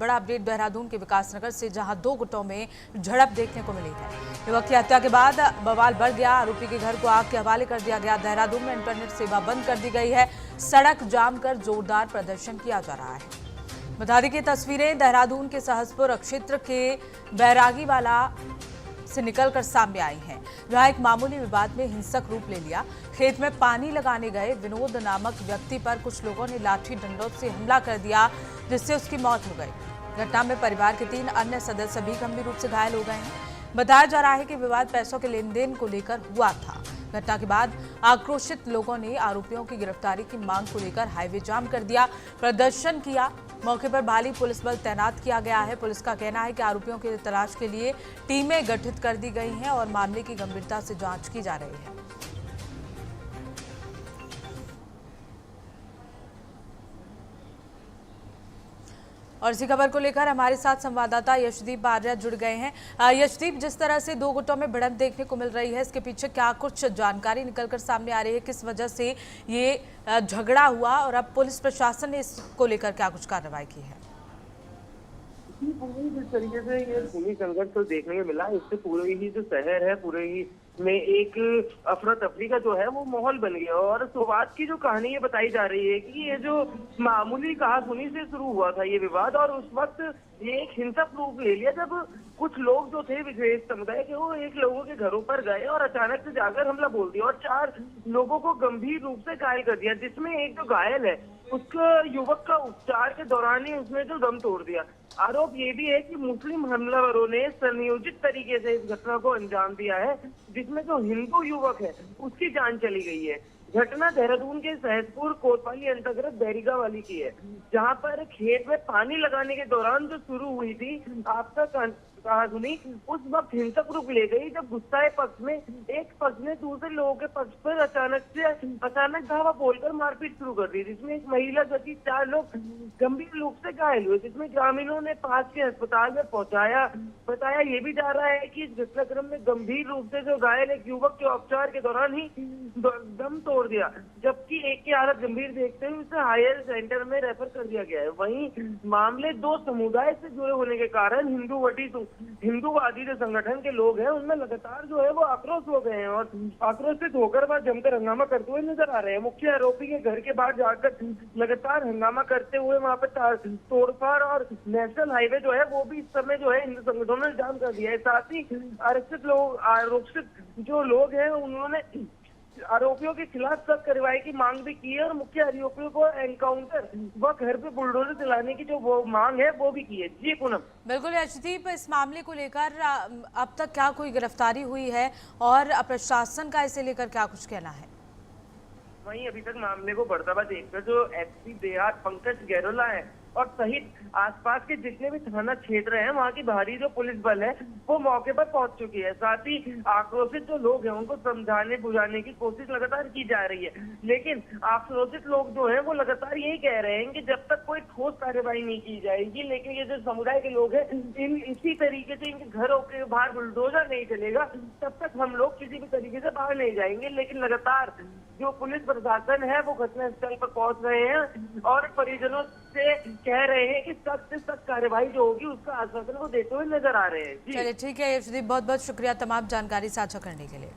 बड़ा अपडेट देहरादून के विकासनगर से, जहां दो गुटों में झड़प देखने को मिली है। युवक की हत्या के बाद बवाल बढ़ गया। आरोपी के घर को आग के हवाले कर दिया गया। देहरादून में इंटरनेट सेवा बंद कर दी गई है। सड़क जाम कर जोरदार प्रदर्शन किया जा रहा है। बता दें कि तस्वीरें देहरादून के सहसपुर क्षेत्र के बैरागीवाला से निकलकर सामने आई हैं, जहां एक मामूली विवाद में हिंसक रूप ले लिया। खेत में पानी लगाने गए विनोद नामक व्यक्ति पर कुछ लोगों ने लाठी डंडों से हमला कर दिया, जिससे उसकी मौत हो गई। घटना में परिवार के 3 अन्य सदस्य भी गंभीर रूप से घायल हो गए हैं। बताया जा रहा है कि विवाद पैसों के लेन देन को लेकर हुआ था। घटना के बाद आक्रोशित लोगों ने आरोपियों की गिरफ्तारी की मांग को लेकर हाईवे जाम कर दिया, प्रदर्शन किया। मौके पर भारी पुलिस बल तैनात किया गया है। पुलिस का कहना है कि आरोपियों की तलाश के लिए टीमें गठित कर दी गई हैं और मामले की गंभीरता से जांच की जा रही है। और इसी खबर को लेकर हमारे साथ संवाददाता यशदीप आर्या जुड़ गए हैं। यशदीप, जिस तरह से दो गुटों में भिड़ंत देखने को मिल रही है, इसके पीछे क्या कुछ जानकारी निकलकर सामने आ रही है? किस वजह से ये झगड़ा हुआ और अब पुलिस प्रशासन ने इसको लेकर क्या कुछ कार्रवाई की है? जिस तरीके से ये भूमि संघर्ष तो देखने को मिला, इससे पूरे ही जो शहर है पूरे ही में एक अफरा तफरी का जो है वो माहौल बन गया। और शुरुआत की जो कहानी ये बताई जा रही है कि ये जो मामूली कहासुनी से शुरू हुआ था ये विवाद, और उस वक्त ये एक हिंसक रूप ले लिया जब कुछ लोग जो थे विशेष समुदाय के, वो एक लोगों के घरों पर गए और अचानक से जाकर हमला बोल दिया और 4 लोगों को गंभीर रूप से घायल कर दिया, जिसमें एक जो घायल है उसका युवक का उपचार के दौरान ही उसने जो दम तोड़ दिया। आरोप ये भी है कि मुस्लिम हमलावरों ने संयोजित तरीके से इस घटना को अंजाम दिया है, जिसमें जो हिंदू युवक है उसकी जान चली गई है। घटना देहरादून के सहसपुर कोतवाली अंतर्गत बैरिगावाली की है, जहां पर खेत में पानी लगाने के दौरान जो शुरू हुई थी आपका कहासुनी, उस वक्त हिंसक रूप ले गई जब गुस्साए पक्ष में एक पक्ष ने दूसरे लोगों के पक्ष पर अचानक धावा बोलकर मारपीट शुरू कर दी, जिसमें एक महिला सहित 4 लोग गंभीर रूप से घायल हुए, जिसमें ग्रामीणों ने पास के अस्पताल में पहुंचाया। बताया ये भी जा रहा है कि इस घटनाक्रम में गंभीर रूप से जो घायल एक युवक के उपचार के दौरान ही दम तोड़ दिया, जबकि एक की हालत गंभीर देखते हुए उसे हायर सेंटर में रेफर कर दिया गया है। वहीं मामले 2 समुदाय से जुड़े होने के कारण हिंदूवादी जो संगठन के लोग हैं उनमें लगातार जो है वो आक्रोश हो गए हैं और आक्रोशित होकर वह जमकर हंगामा करते हुए नजर आ रहे हैं। मुख्य आरोपी के घर के बाहर जाकर लगातार हंगामा करते हुए वहां पर तोड़फाड़, और नेशनल हाईवे जो है वो भी इस समय जो है हिंदू संगठनों ने जाम कर दिया है। साथ ही आरक्षित जो लोग हैं उन्होंने आरोपियों के खिलाफ सख्त कार्रवाई की मांग भी की है और मुख्य आरोपियों को एनकाउंटर व घर पे बुलडोजर चलाने की जो वो मांग है वो भी की है। जी पूनम। बिल्कुल यशदीप, इस मामले को लेकर अब तक क्या कोई गिरफ्तारी हुई है और प्रशासन का इसे लेकर क्या कुछ कहना है? वहीं अभी तक मामले को बढ़ता हुआ देखकर जो एसपी देहात पंकज गहलोला है और सहित आसपास के जितने भी थाना क्षेत्र हैं वहां की भारी जो पुलिस बल है वो मौके पर पहुंच चुकी है। साथ ही आक्रोशित जो लोग हैं उनको समझाने बुझाने की कोशिश लगातार की जा रही है, लेकिन आक्रोशित लोग जो हैं वो लगातार यही कह रहे हैं कि जब तक कोई ठोस कार्रवाई नहीं की जाएगी, लेकिन ये जो समुदाय के लोग हैं इसी तरीके से इनके घरों के बाहर बुलडोजर नहीं चलेगा तब तक हम लोग किसी भी तरीके से बाहर नहीं जाएंगे। लेकिन लगातार जो पुलिस प्रशासन है वो घटनास्थल पर पहुंच रहे हैं और परिजनों से कह रहे हैं कि सख्त से सख्त कार्रवाई जो होगी उसका आश्वासन वो देते हुए नजर आ रहे हैं। चलिए ठीक है यशदीप, बहुत बहुत शुक्रिया तमाम जानकारी साझा करने के लिए।